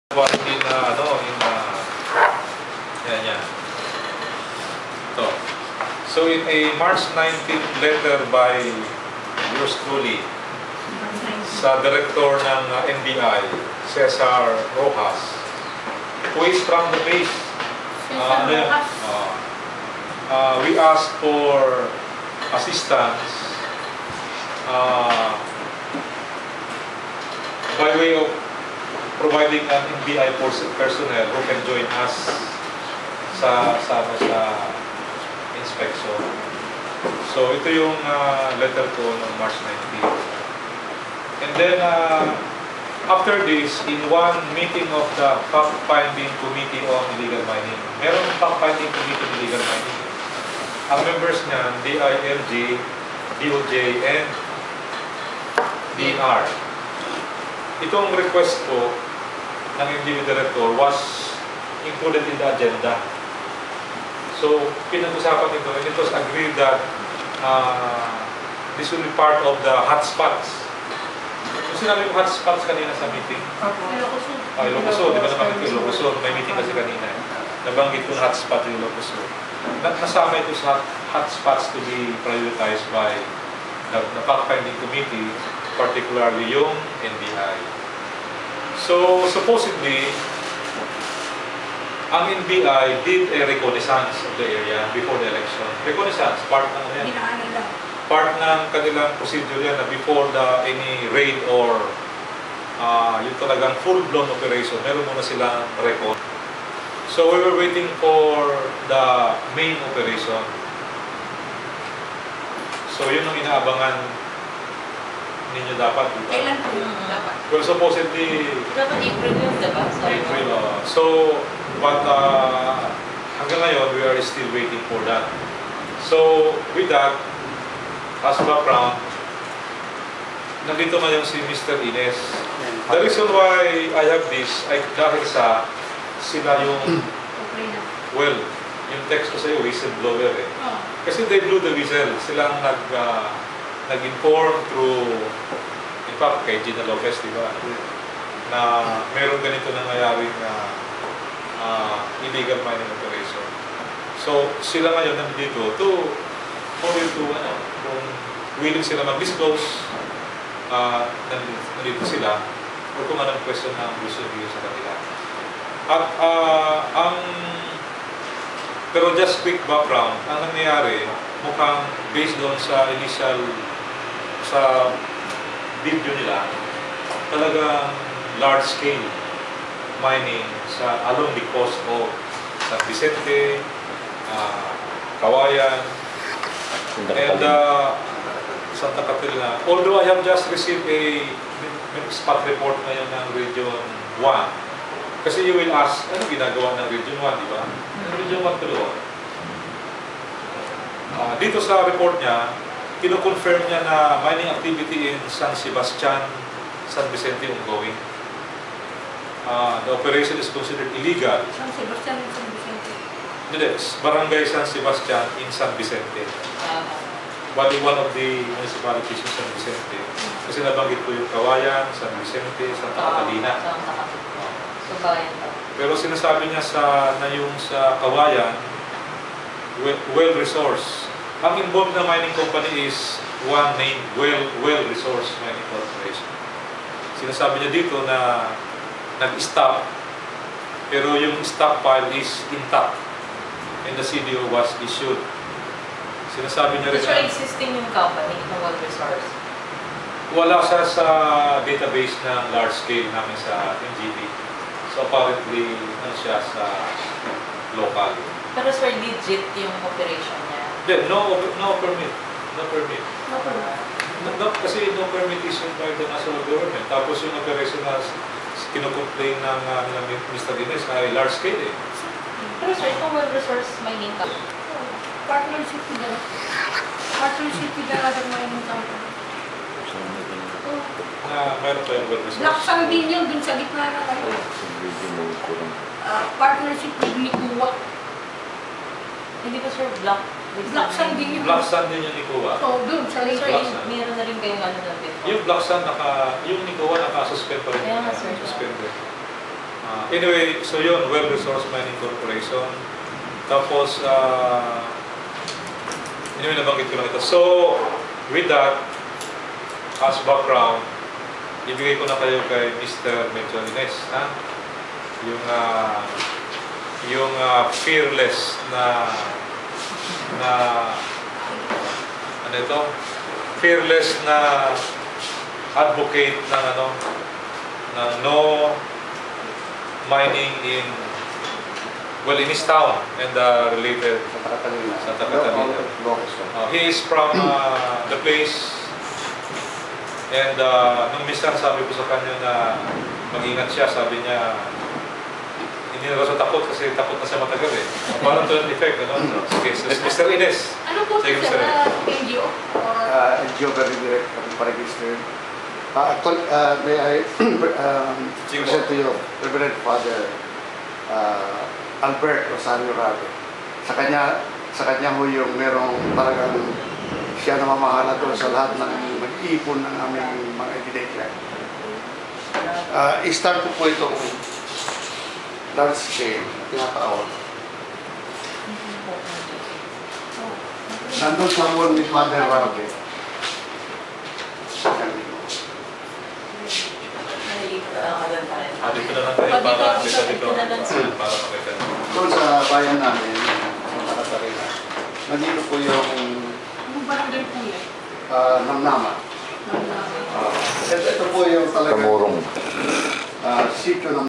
quarantine na yan. Ito. So in a March 19th letter by yours truly sa director ng NBI, Cesar Rojas, who is from the base. We asked for assistance by way of providing an NBI personnel who can join us sa inspection. So ito yung letter ko ng March 19. And then after this, in one meeting of the fact-finding committee on illegal mining, meron fact-finding committee on illegal mining. Ang members niyan, DILG, DOJ, and DNR. Itong request ko ng NBI Director was included in the agenda. So, pinag-usapan ito, and it was agreed that this will be part of the hotspots. Kung sinabi ko hotspots kanina sa meeting? Ilocosur. Di ba naman ito Ilocosur? May meeting kasi kanina. Nabanggit ko na hotspot yung Ilocosur. Nasama ito sa hotspots to be prioritized by the fact-finding committee, particularly yung NBI. So, supposedly, ang NBI did a reconnaissance of the area before the election. Reconnaissance, part ng yan. Part ng kanilang procedure yan na before any raid or yung talagang full-blown operation, meron muna silang record. So, we were waiting for the main operation. So, yun ang inaabangan ninyo dapat, diba? Kailan po yung dapat? Well, supposedly... Dapat April yun, diba? April. So, but hanggang ngayon, we are still waiting for that. So, with that, as background, nandito ngayon si Mr. Ines. The reason why I have this, ay dahil sa sila yung... Well, yung text ko sa'yo, whistleblower eh. Kasi they blew the whistle. Sila ang nag-inform through, in fact, kay Gina Lopez, di ba? Na meron ganito nangyayaring illegal mining operation. So, sila ngayon nandito kung willing sila mag-disclose, nandito sila, o kung anong question na gusto nyo sa kanila. At pero just quick background, ang nangyayari, mukhang based doon sa initial sa video nila, talagang large-scale mining along the coast of San Vicente, Kawayan, and Santa Catarina. Although I have just received a spot report ngayon ng Region 1, kasi you will ask, ano ginagawa ng Region 1, di ba? Region 1 tuloy. Dito sa report niya, kino-confirm niya na mining activity in San Sebastian, San Vicente ongoing. The operation is considered illegal. San Sebastian and San Vicente? Hindi, Barangay San Sebastian in San Vicente. Bali one of the municipalities in San Vicente. Kasi nabanggit ko yung Kawayan, San Vicente, Santa Catalina. So, bayan pa. Pero sinasabi niya yung sa Kawayan, well resource. Ang involved na mining company is one named Well Resource Mining Corporation. Sinasabi niya dito na nag-stop, pero yung stockpile is intact and the CDO was issued. Sinasabi niya rin na existing yung company ng Well Resource? Wala siya sa database ng large scale namin sa NGP. So apparently, siya sa local. Pero sir, legit yung operation niya? No permit. Kasi no permit issued by the national government. Tapos yung operation na kinocomplain ng Mr. Ines ay large scale eh. Pero sir, itong Well Resource mining company? Partnership with the other mining company. Mayroon pa yung Well Resource. Blacksand din yun dun sa gitna na kayo. Partnership with Nikuwa. Hindi ba sir, Blacksand din yun. Blacksand din yung Nikuwa. Oo, dun sa Sir, Nikuwa. meron na rin kayong ano na before? Yung Blacksand, yung Nikuwa naka-suspend pa rin. Kaya nga sir. Suspended. Anyway, so yun, Well Resource Mining Corporation. Tapos, anyway, nabanggit ko lang ito. So, with that, as background, ibigay ko na kayo kay Mr. Medyo Ines, ha? Yung fearless na ano ito? Fearless na advocate ng ng no mining in his town and related Santa Catalina. He is from the place, and nung minsan sabi ko sa kanya na mag-ingat siya, sabi niya hindi na raw siya takot kasi takot na siya matagal eh. Parang to that effect, ano? Sige, so, Mr. Ines. Ano po Sige, siya Mr. Ines. na NGO? Or NGO very direct registered. Actually, may I present to you, Reverend Father Albert Rosario Rabe. Sa kanya ho yung merong talagang siya na mamahala doon sa lahat ng mag-iipon ng aming mga ebidensya. I-start ko po itong large scale, tinatawag. Nandun sa wall ni Father Rabe. Dito na lang tayo para makita. Doon sa bayan namin, sa Katarina, nandito po yung anong barangay po yan? Namnama. Ito po yung talagang Kamurong. sitio ng